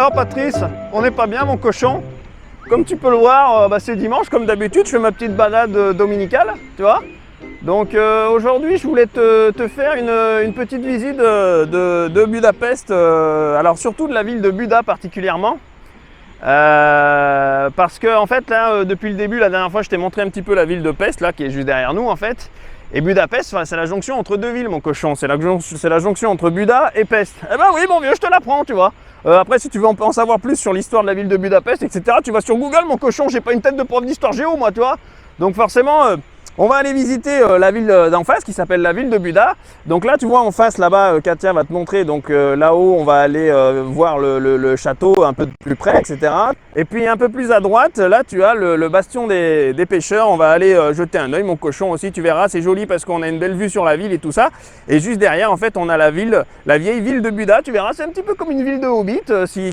Alors Patrice, on n'est pas bien mon cochon. Comme tu peux le voir, c'est dimanche comme d'habitude, je fais ma petite balade dominicale, tu vois. Donc aujourd'hui je voulais te faire une petite visite de Budapest, alors surtout de la ville de Buda particulièrement. Parce que en fait là, depuis le début, la dernière fois je t'ai montré un petit peu la ville de Pest là, qui est juste derrière nous en fait. Et Budapest, c'est la jonction entre deux villes mon cochon, c'est la jonction entre Buda et Pest. Eh ben oui mon vieux, je te l'apprends, tu vois. Après si tu veux en savoir plus sur l'histoire de la ville de Budapest, etc., tu vas sur Google mon cochon, j'ai pas une tête de prof d'histoire géo moi, tu vois. Donc forcément, on va aller visiter la ville d'en face qui s'appelle la ville de Buda. Donc là tu vois en face là-bas, Katia va te montrer, donc là-haut on va aller voir le château un peu de plus près, etc. Et puis un peu plus à droite, là tu as le bastion des pêcheurs, on va aller jeter un œil mon cochon aussi, tu verras, c'est joli parce qu'on a une belle vue sur la ville et tout ça. Et juste derrière en fait on a la vieille ville de Buda, tu verras, c'est un petit peu comme une ville de Hobbit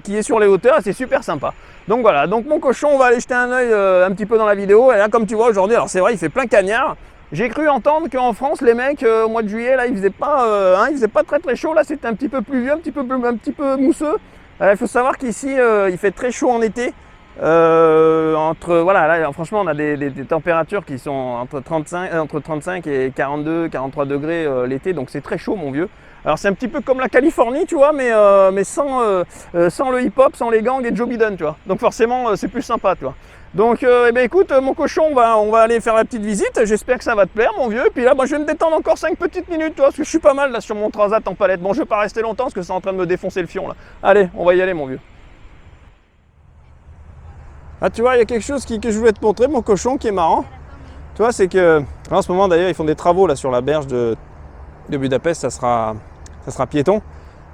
qui est sur les hauteurs et c'est super sympa. Donc voilà, donc mon cochon, on va aller jeter un œil un petit peu dans la vidéo. Et là comme tu vois aujourd'hui, alors c'est vrai il fait plein cagnard. J'ai cru entendre qu'en France les mecs au mois de juillet là il faisait pas très très chaud, là c'était un petit peu pluvieux, un petit peu mousseux. Il faut savoir qu'ici il fait très chaud en été. Voilà, là franchement on a des températures qui sont entre 35 et 42, 43 degrés l'été, donc c'est très chaud mon vieux. Alors c'est un petit peu comme la Californie tu vois, mais sans le hip-hop, sans les gangs et Joe Biden tu vois. Donc forcément c'est plus sympa tu vois. Donc eh ben, écoute mon cochon, on va aller faire la petite visite, j'espère que ça va te plaire mon vieux. Et puis là moi je vais me détendre encore 5 petites minutes tu vois, parce que je suis pas mal là sur mon transat en palette. Bon je vais pas rester longtemps parce que c'est en train de me défoncer le fion là. Allez on va y aller mon vieux. Ah tu vois il y a quelque chose que je voulais te montrer mon cochon qui est marrant. Tu vois c'est que là, en ce moment d'ailleurs ils font des travaux là sur la berge de Budapest, ça sera piéton.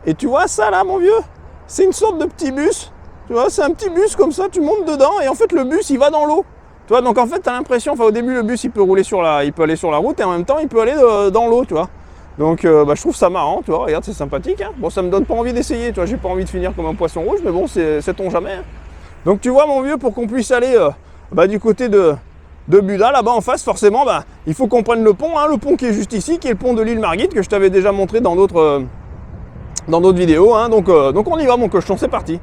Et tu vois ça là mon vieux, c'est une sorte de petit bus. Tu vois, c'est un petit bus comme ça, tu montes dedans et en fait le bus il va dans l'eau. Tu vois, donc en fait tu as l'impression, au début le bus il peut aller sur la route et en même temps il peut aller dans l'eau, tu vois. Donc je trouve ça marrant, tu vois, regarde c'est sympathique. Hein. Bon ça me donne pas envie d'essayer, tu vois, j'ai pas envie de finir comme un poisson rouge, mais bon sait-on jamais. Hein. Donc tu vois mon vieux, pour qu'on puisse aller du côté de Buda, là-bas en face, forcément, il faut qu'on prenne le pont, hein, le pont qui est juste ici, qui est le pont de l'île Margit, que je t'avais déjà montré dans d'autres vidéos. Hein. Donc on y va mon cochon, c'est parti.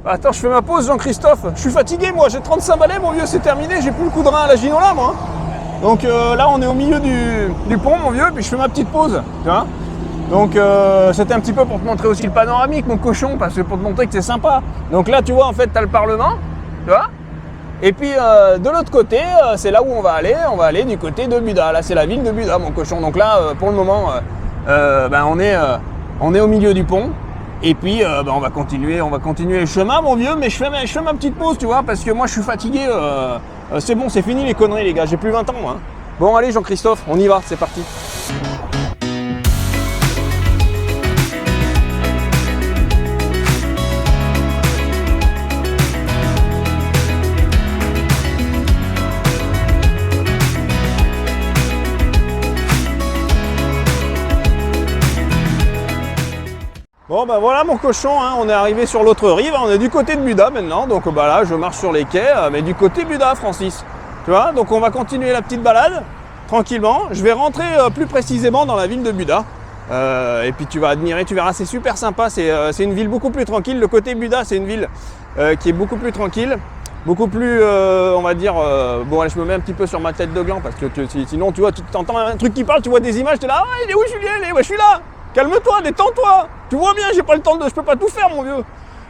Attends, je fais ma pause Jean-Christophe, je suis fatigué moi, j'ai 35 balais mon vieux, c'est terminé, j'ai plus le coup de rein à la Ginola moi. Donc là on est au milieu du pont mon vieux, puis je fais ma petite pause, tu vois. Donc c'était un petit peu pour te montrer aussi le panoramique mon cochon, parce que pour te montrer que c'est sympa. Donc là tu vois en fait tu as le Parlement, tu vois. Et puis de l'autre côté, c'est là où on va aller du côté de Buda, là c'est la ville de Buda mon cochon. Donc là pour le moment on est au milieu du pont. Et puis on va continuer le chemin mon vieux, mais je fais ma petite pause tu vois, parce que moi je suis fatigué, c'est bon, c'est fini les conneries les gars, j'ai plus 20 ans moi. Bon allez Jean-Christophe, on y va, c'est parti. Bon voilà mon cochon, hein, on est arrivé sur l'autre rive, on est du côté de Buda maintenant, donc là je marche sur les quais, mais du côté Buda Francis, tu vois, donc on va continuer la petite balade, tranquillement, je vais rentrer plus précisément dans la ville de Buda, et puis tu vas admirer, tu verras, c'est super sympa, c'est une ville beaucoup plus tranquille, le côté Buda c'est une ville qui est beaucoup plus tranquille, beaucoup plus, on va dire, bon allez, je me mets un petit peu sur ma tête de gland, parce que sinon tu vois, tu t'entends un truc qui parle, tu vois des images, tu es là, ah, il est où Julien, ouais je suis là. Calme-toi, détends-toi. Tu vois bien, j'ai pas le temps je peux pas tout faire, mon vieux.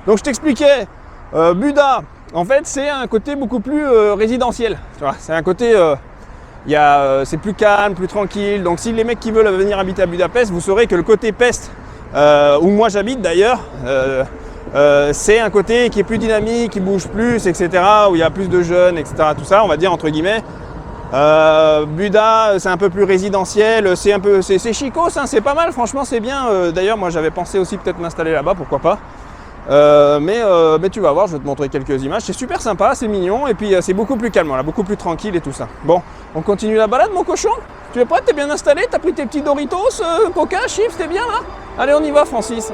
Donc je t'expliquais, Buda, en fait, c'est un côté beaucoup plus résidentiel. Tu vois, c'est un côté c'est plus calme, plus tranquille. Donc si les mecs qui veulent venir habiter à Budapest, vous saurez que le côté Pest, où moi j'habite d'ailleurs, c'est un côté qui est plus dynamique, qui bouge plus, etc. Où il y a plus de jeunes, etc. Tout ça, on va dire entre guillemets. Buda, c'est un peu plus résidentiel, c'est chicos, hein, c'est pas mal, franchement c'est bien. D'ailleurs moi j'avais pensé aussi peut-être m'installer là-bas, pourquoi pas. Mais tu vas voir, je vais te montrer quelques images. C'est super sympa, c'est mignon et puis c'est beaucoup plus calme, là, beaucoup plus tranquille et tout ça. Bon, on continue la balade mon cochon? Tu es prêt? T'es bien installé? T'as pris tes petits Doritos, Coca, chips, t'es bien là? Allez on y va Francis.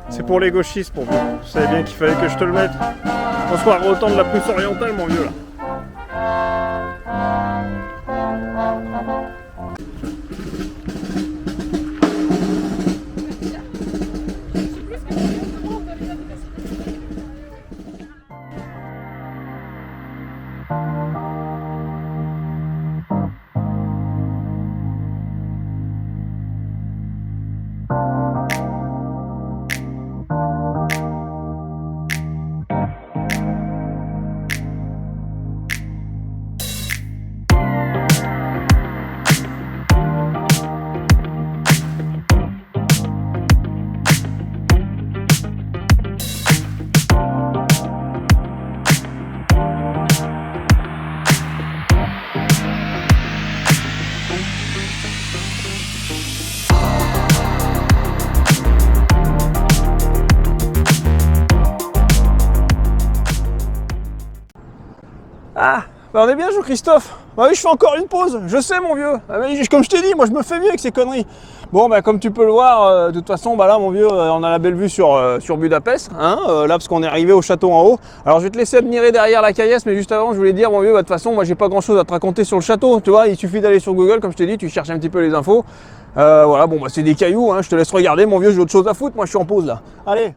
C'est pour les gauchistes, mon vieux. Vous savez bien qu'il fallait que je te le mette. Bonsoir, autant de la Prusse orientale, mon vieux, là. Ah, bah on est bien, Jean-Christophe. Bah oui, je fais encore une pause. Je sais, mon vieux. Ah, mais comme je t'ai dit, moi je me fais vieux avec ces conneries. Bon, bah comme tu peux le voir, de toute façon, bah là, mon vieux, on a la belle vue sur Budapest, hein, là, parce qu'on est arrivé au château en haut. Alors, je vais te laisser admirer derrière la caillasse, mais juste avant, je voulais dire, mon vieux, bah, de toute façon, moi, j'ai pas grand-chose à te raconter sur le château. Tu vois, il suffit d'aller sur Google, comme je t'ai dit, tu cherches un petit peu les infos. Voilà, bon, bah c'est des cailloux, hein, je te laisse regarder, mon vieux, j'ai autre chose à foutre. Moi, je suis en pause là. Allez.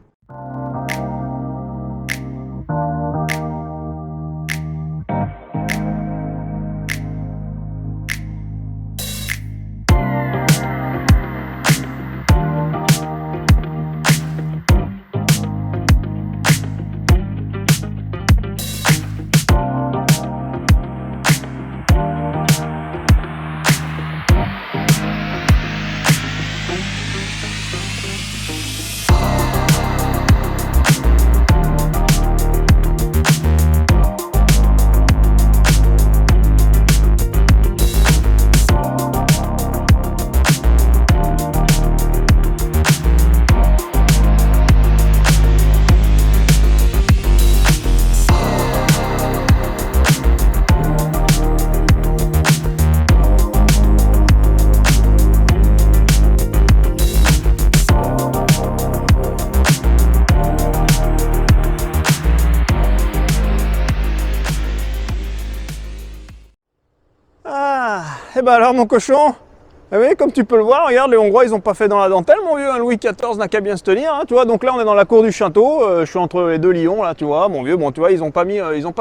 Et bah alors mon cochon, Ah oui, comme tu peux le voir, regarde, les Hongrois, ils ont pas fait dans la dentelle, mon vieux. Un Louis XIV n'a qu'à bien se tenir, hein, tu vois. Donc là, on est dans la cour du château. Je suis entre les deux lions, là, tu vois, mon vieux. Bon, tu vois, ils ont pas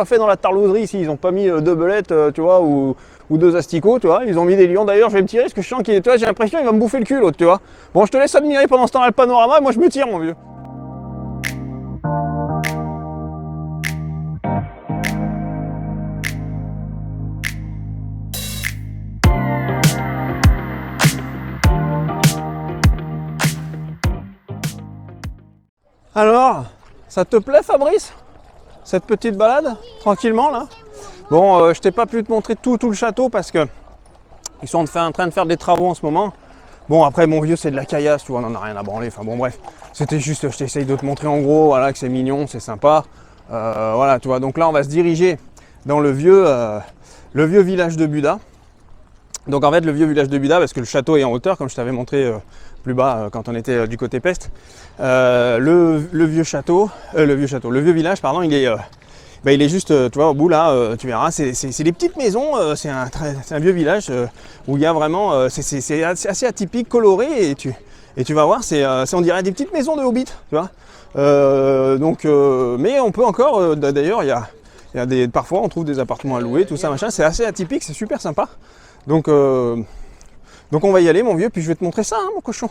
fait dans la tarlouserie ici. Ils ont pas mis deux belettes, tu vois, ou deux asticots, tu vois. Ils ont mis des lions. D'ailleurs, je vais me tirer parce que je sens qu'il est, tu vois, j'ai l'impression qu'il va me bouffer le cul, l'autre, tu vois. Bon, je te laisse admirer pendant ce temps le panorama. Moi, je me tire, mon vieux. Alors, ça te plaît, Fabrice, cette petite balade, tranquillement là? Bon, je t'ai pas pu te montrer tout le château parce que ils sont en train de faire des travaux en ce moment. Bon, après, mon vieux, c'est de la caillasse, tu vois, on en a rien à branler. Enfin bon, bref, c'était juste, je t'essaye de te montrer en gros, voilà, que c'est mignon, c'est sympa. Voilà, tu vois, donc là, on va se diriger dans le vieux village de Buda. Donc en fait, le vieux village de Buda, parce que le château est en hauteur, comme je t'avais montré plus bas quand on était du côté Pest. Le vieux village, pardon, il est juste, tu vois, au bout là, tu verras, c'est des petites maisons, c'est un vieux village où il y a vraiment, c'est assez atypique, coloré, et tu vas voir, on dirait des petites maisons de hobbits, tu vois. Mais on peut encore, d'ailleurs, parfois on trouve des appartements à louer, tout ça, machin, c'est assez atypique, c'est super sympa. Donc on va y aller, mon vieux, puis je vais te montrer ça, hein, mon cochon.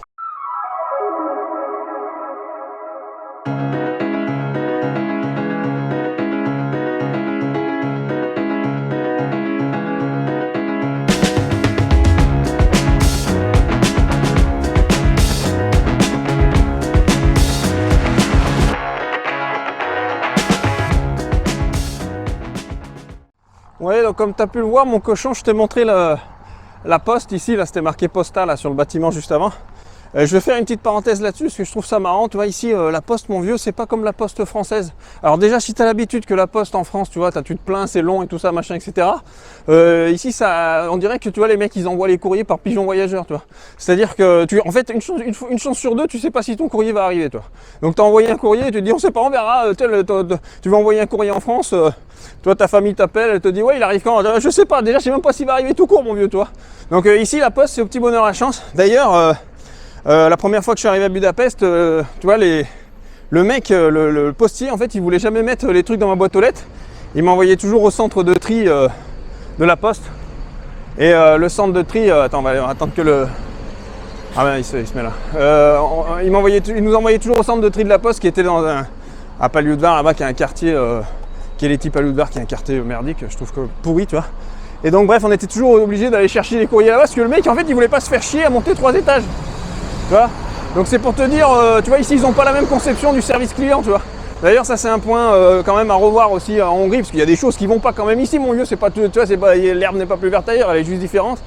Ouais, donc comme tu as pu le voir, mon cochon, je t'ai montré la poste ici, là c'était marqué Posta là sur le bâtiment juste avant. Je vais faire une petite parenthèse là-dessus parce que je trouve ça marrant, tu vois ici la poste, mon vieux, c'est pas comme la poste française. Alors déjà, si tu as l'habitude que la poste en France, tu vois, tu te plains, c'est long et tout ça, machin, etc. Ici, on dirait que tu vois, les mecs, ils envoient les courriers par pigeon voyageur, tu vois. C'est-à-dire que en fait, une chance sur deux, tu sais pas si ton courrier va arriver, toi. Donc tu as envoyé un courrier et tu te dis, on sait pas, on verra, tu vas envoyer un courrier en France, toi, ta famille t'appelle, elle te dit, ouais, il arrive quand? Je sais pas, déjà, je sais même pas s'il va arriver tout court, mon vieux, toi. Donc ici, la poste, c'est au petit bonheur à chance. D'ailleurs, la première fois que je suis arrivé à Budapest, tu vois, le mec, le postier, en fait, il voulait jamais mettre les trucs dans ma boîte aux lettres. Il m'envoyait toujours au centre de tri de la poste. Et le centre de tri, attends, on va attendre que le... Ah ben, il se met là. Il nous envoyait toujours au centre de tri de la poste qui était à Paliudvar, là-bas, qui est un quartier, qui est les types Paliudvar, qui est un quartier merdique, je trouve que pourri, tu vois. Et donc, bref, on était toujours obligé d'aller chercher les courriers là-bas parce que le mec, en fait, il voulait pas se faire chier à monter 3 étages. Tu vois, donc c'est pour te dire, tu vois, ici ils n'ont pas la même conception du service client, tu vois. D'ailleurs, ça c'est un point quand même à revoir aussi en Hongrie, parce qu'il y a des choses qui vont pas quand même ici, mon vieux. C'est pas tout, tu vois, l'herbe n'est pas plus verte ailleurs, elle est juste différente.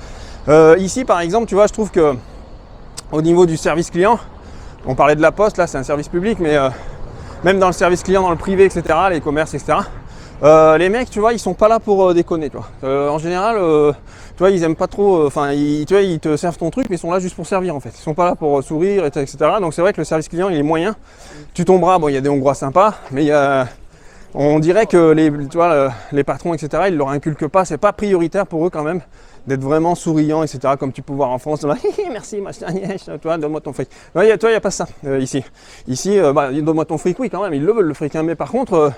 Ici, par exemple, tu vois, je trouve que au niveau du service client, on parlait de la poste, là c'est un service public, mais même dans le service client, dans le privé, etc., les commerces, etc. Les mecs, tu vois, ils sont pas là pour déconner, tu vois. En général, tu vois, ils aiment pas trop, tu vois, ils te servent ton truc, mais ils sont là juste pour servir, en fait. Ils sont pas là pour sourire, etc. Donc c'est vrai que le service client, il est moyen. Tu tomberas, bon, il y a des Hongrois sympas, mais on dirait que tu vois, les patrons, etc., ils leur inculquent pas, c'est pas prioritaire pour eux quand même d'être vraiment souriant, etc., comme tu peux voir en France. Merci, toi, donne-moi ton fric. Toi, il n'y a pas ça ici. Ici, donne-moi ton fric, oui, quand même, ils le veulent le fric, hein, mais par contre,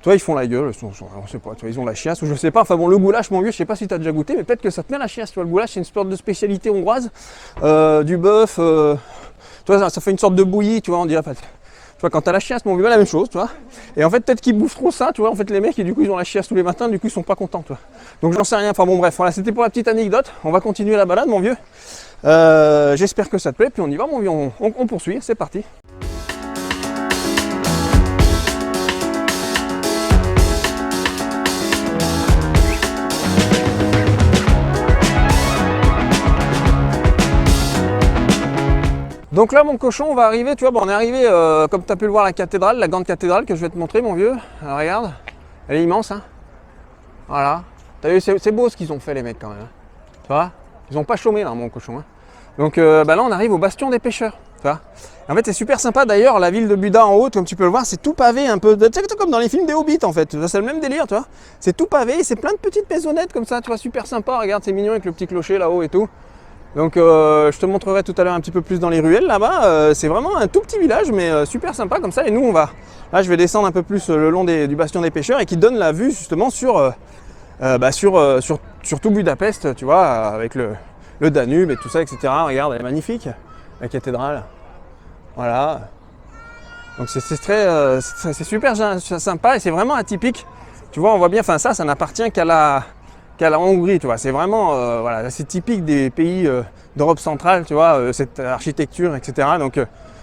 toi, ils font la gueule, on sait pas, tu vois, ils ont la chiasse, ou je sais pas. Enfin bon, le goulash, mon vieux, je sais pas si tu as déjà goûté, mais peut-être que ça te met la chiasse, tu vois. Le goulash, c'est une sorte de spécialité hongroise, du bœuf, tu vois, ça fait une sorte de bouillie, tu vois, on dirait pas. Tu vois, quand t'as la chiasse, mon vieux, la même chose, tu vois. Et en fait, peut-être qu'ils bouffent trop ça, tu vois. En fait, les mecs, et du coup, ils ont la chiasse tous les matins, du coup, ils sont pas contents, tu vois. Donc, j'en sais rien. Enfin, bon, bref, voilà, c'était pour la petite anecdote. On va continuer la balade, mon vieux. J'espère que ça te plaît. Puis, on y va, mon vieux. On poursuit. C'est parti. Donc là, mon cochon, on va arriver, tu vois, bon, on est arrivé, comme tu as pu le voir, la cathédrale, la grande cathédrale que je vais te montrer, mon vieux. Alors, regarde, elle est immense, hein. Voilà. T'as vu, c'est beau ce qu'ils ont fait, les mecs, quand même. Hein. Tu vois, ils ont pas chômé, là, mon cochon. Hein. Donc là, on arrive au bastion des pêcheurs. Tu vois. En fait, c'est super sympa, d'ailleurs, la ville de Buda en haut, comme tu peux le voir, c'est tout pavé, un peu, tu sais, comme dans les films des Hobbits, en fait. C'est le même délire, tu vois. C'est tout pavé, c'est plein de petites maisonnettes comme ça, tu vois, super sympa. Regarde, c'est mignon avec le petit clocher là-haut et tout. Donc je te montrerai tout à l'heure un petit peu plus dans les ruelles là-bas. C'est vraiment un tout petit village mais super sympa comme ça. Et nous on va, là je vais descendre un peu plus le long du bastion des pêcheurs et qui donne la vue justement sur tout Budapest, tu vois, avec le Danube et tout ça, etc. Regarde, elle est magnifique, la cathédrale. Voilà. Donc c'est super sympa et c'est vraiment atypique. Tu vois, on voit bien, enfin ça n'appartient qu'à la Hongrie, tu vois. C'est vraiment, voilà, c'est typique des pays d'Europe centrale, tu vois, cette architecture, etc. Donc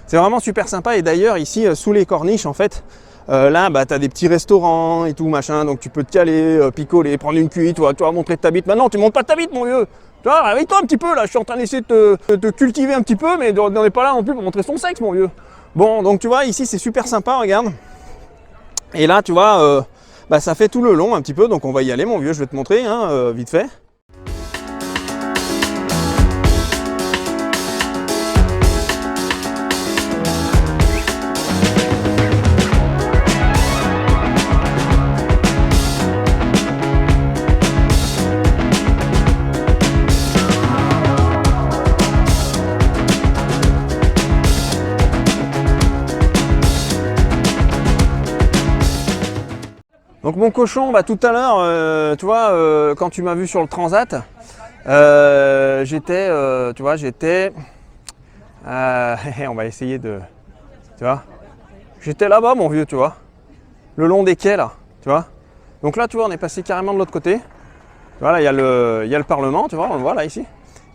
c'est vraiment super sympa. Et d'ailleurs, ici, sous les corniches, en fait, là, bah, tu as des petits restaurants et tout, machin. Donc tu peux te caler, picoler, prendre une cuite, tu vois, montrer ta bite. Maintenant, tu montes pas ta bite, mon vieux. Tu vois, réveille-toi un petit peu, là. Je suis en train d'essayer de te cultiver un petit peu, mais on n'est pas là non plus pour montrer son sexe, mon vieux. Bon, donc tu vois, ici, c'est super sympa, regarde. Et là, tu vois, bah, ça fait tout le long un petit peu. Donc on va y aller, mon vieux. Je vais te montrer, hein, vite fait. Donc mon cochon, bah, tout à l'heure, tu vois, quand tu m'as vu sur le transat, j'étais, on va essayer de, tu vois, j'étais là-bas, mon vieux, tu vois, le long des quais là, tu vois. Donc là, tu vois, on est passé carrément de l'autre côté. Voilà, il y a le Parlement, tu vois, on le voit là ici.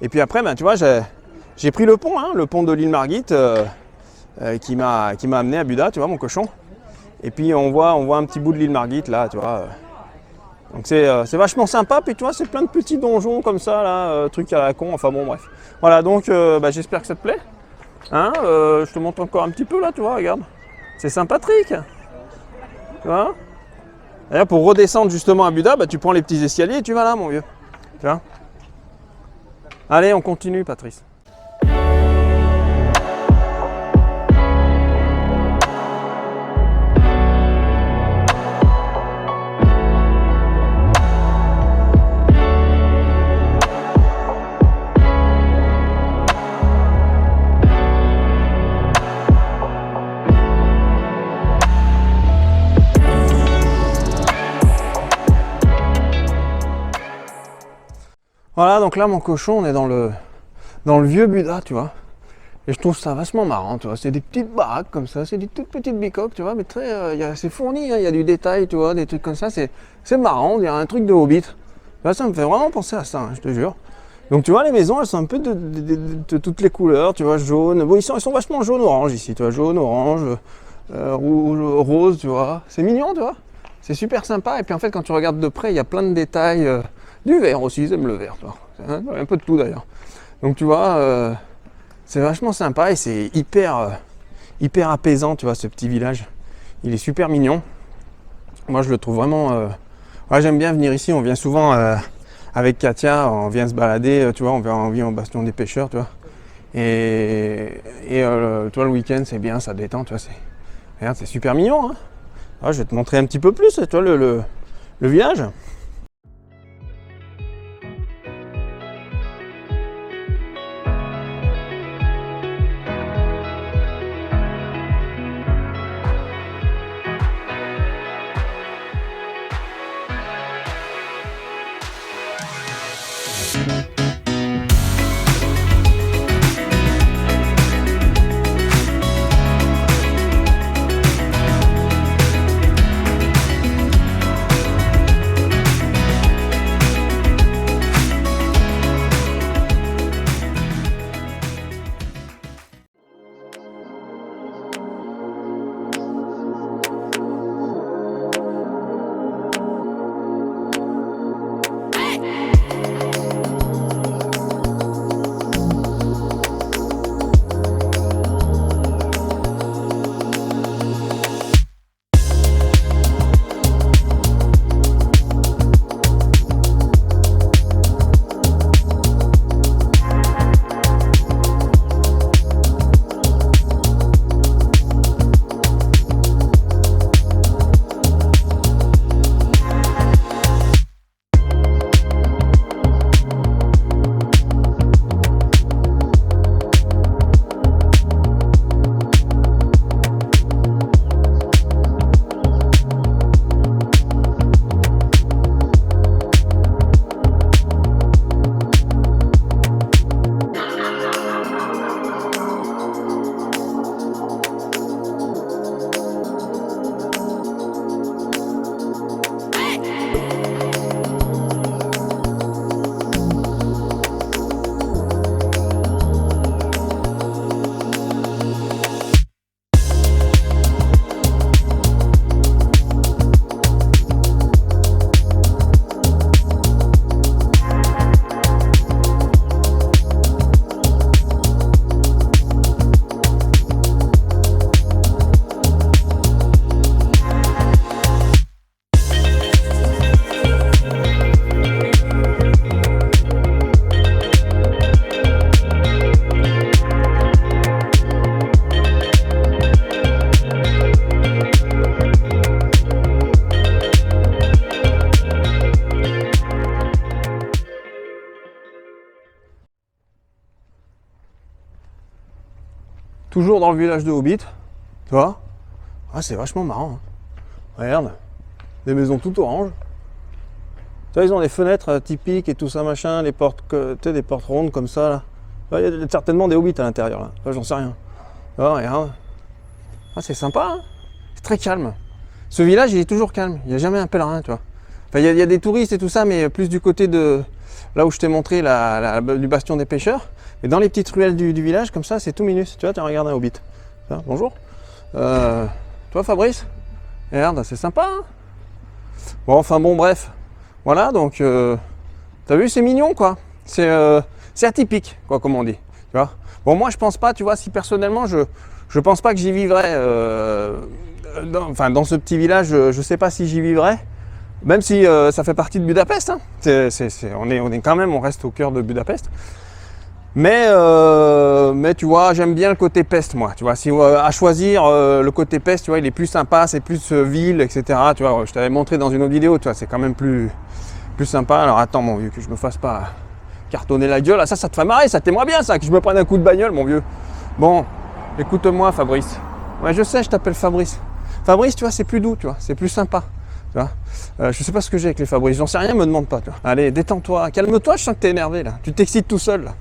Et puis après, ben, tu vois, j'ai pris le pont, hein, le pont de l'île Margit, qui m'a amené à Buda, tu vois, mon cochon. Et puis on voit un petit bout de l'île Margit là, tu vois. Donc c'est vachement sympa. Puis tu vois, c'est plein de petits donjons comme ça là, trucs à la con. Enfin bon, bref. Voilà, donc bah, j'espère que ça te plaît. Hein, je te montre encore un petit peu là, tu vois, regarde. C'est sympathique. Tu vois. D'ailleurs, pour redescendre justement à Buda, bah, tu prends les petits escaliers et tu vas là, mon vieux. Tu vois. Allez, on continue, Patrice. Voilà, donc là, mon cochon, on est dans le vieux Buda, tu vois. Et je trouve ça vachement marrant, tu vois. C'est des petites baraques comme ça, c'est des toutes petites bicoques, tu vois, mais très, c'est fourni, hein, il y a du détail, tu vois, des trucs comme ça. C'est marrant, on dirait un truc de Hobbit. Là, ça me fait vraiment penser à ça, hein, je te jure. Donc tu vois, les maisons, elles sont un peu de toutes les couleurs, tu vois, jaune. Bon, ils sont vachement jaune-orange ici, tu vois, jaune, orange, rouge, rose, tu vois. C'est mignon, tu vois. C'est super sympa. Et puis en fait, quand tu regardes de près, il y a plein de détails. Du vert aussi, ils aiment le vert, tu vois. Un peu de tout d'ailleurs. Donc tu vois, c'est vachement sympa et c'est hyper apaisant, tu vois, ce petit village. Il est super mignon. Moi, je le trouve vraiment... ouais, j'aime bien venir ici. On vient souvent avec Katia, on vient se balader, tu vois, on vient au bastion des pêcheurs, tu vois. Et tu vois, le week-end, c'est bien, ça détend, tu vois. Regarde, c'est super mignon, hein. Ah, je vais te montrer un petit peu plus, tu vois, le village. toujours dans le village de Hobbit, tu vois. Ah, c'est vachement marrant. Hein. Regarde, des maisons toutes oranges. Tu vois, ils ont des fenêtres typiques et tout ça, machin, les portes, tu sais, des portes rondes comme ça, là. Il y a certainement des Hobbits à l'intérieur, là. J'en sais rien. Tu vois, regarde. Ah, c'est sympa, hein. C'est très calme. Ce village, il est toujours calme. Il n'y a jamais un pèlerin, tu vois. Enfin, il y a des touristes et tout ça, mais plus du côté de... Là où je t'ai montré du bastion des pêcheurs. Et dans les petites ruelles du village, comme ça, c'est tout minus. Tu vois, tu regardes un Hobbit. Tiens, bonjour. Toi, Fabrice? Regarde, c'est sympa, hein. Bon, enfin bon, bref. Voilà, donc... t'as vu, c'est mignon, quoi. C'est atypique, quoi, comme on dit. Tu vois. Bon, moi, je pense pas, tu vois, si personnellement, je pense pas que j'y vivrais... dans ce petit village, je sais pas si j'y vivrais. Même si ça fait partie de Budapest, hein. On est quand même, on reste au cœur de Budapest. Mais tu vois, j'aime bien le côté peste, moi. Tu vois, si à choisir le côté peste, tu vois, il est plus sympa, c'est plus ville, etc. Tu vois, je t'avais montré dans une autre vidéo, tu vois, c'est quand même plus sympa. Alors attends, mon vieux, que je me fasse pas cartonner la gueule. Ah, ça te fait marrer, ça t'aimerait bien, ça, que je me prenne un coup de bagnole, mon vieux. Bon, écoute-moi, Fabrice. Ouais, je sais, je t'appelle Fabrice. Fabrice, tu vois, c'est plus doux, tu vois, c'est plus sympa. Tu vois, je sais pas ce que j'ai avec les Fabrice, j'en sais rien, me demande pas. Tu vois. Allez, détends-toi, calme-toi, je sens que t'es énervé là. Tu t'excites tout seul là.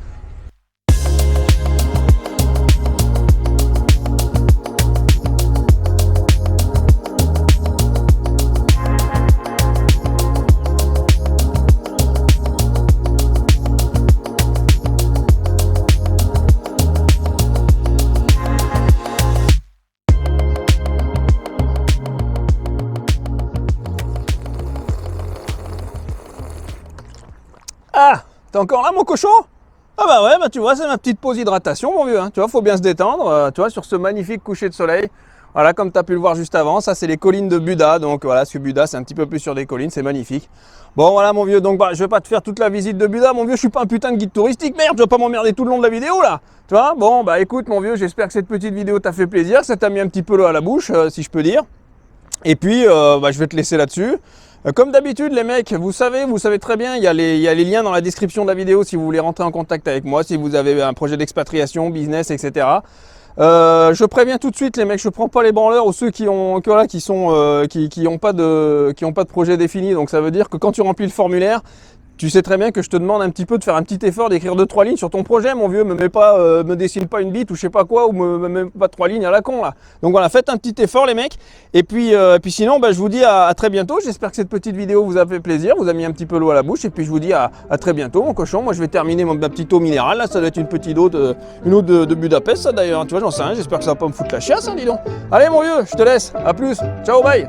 Ah, t'es encore là, mon cochon? Ah bah ouais, bah tu vois, c'est ma petite pause hydratation, mon vieux. Hein. Tu vois, faut bien se détendre, tu vois, sur ce magnifique coucher de soleil. Voilà, comme tu as pu le voir juste avant, ça c'est les collines de Buda. Donc voilà, ce Buda, c'est un petit peu plus sur des collines, c'est magnifique. Bon voilà, mon vieux, donc bah, je vais pas te faire toute la visite de Buda, mon vieux, je suis pas un putain de guide touristique, merde, tu vas pas m'emmerder tout le long de la vidéo là. Tu vois, bon bah écoute, mon vieux, j'espère que cette petite vidéo t'a fait plaisir, ça t'a mis un petit peu l'eau à la bouche, si je peux dire. Et puis, bah, je vais te laisser là-dessus. Comme d'habitude, les mecs, vous savez très bien, il y a les liens dans la description de la vidéo si vous voulez rentrer en contact avec moi, si vous avez un projet d'expatriation, business, etc. Je préviens tout de suite, les mecs, je prends pas les branleurs ou ceux qui ont pas de projet défini. Donc ça veut dire que quand tu remplis le formulaire, tu sais très bien que je te demande un petit peu de faire un petit effort d'écrire 2-3 lignes sur ton projet, mon vieux. Me dessine pas une bite ou je sais pas quoi, ou me mets pas 3 lignes à la con là. Donc voilà, faites un petit effort, les mecs. Et puis sinon, bah, je vous dis à très bientôt. J'espère que cette petite vidéo vous a fait plaisir, vous a mis un petit peu l'eau à la bouche. Et puis je vous dis à très bientôt, mon cochon. Moi, je vais terminer ma petite eau minérale. Là, ça doit être une petite eau de Budapest, ça d'ailleurs. Tu vois, j'en sais rien. J'espère que ça va pas me foutre la chiasse, hein, dis donc. Allez, mon vieux, je te laisse. À plus. Ciao, bye.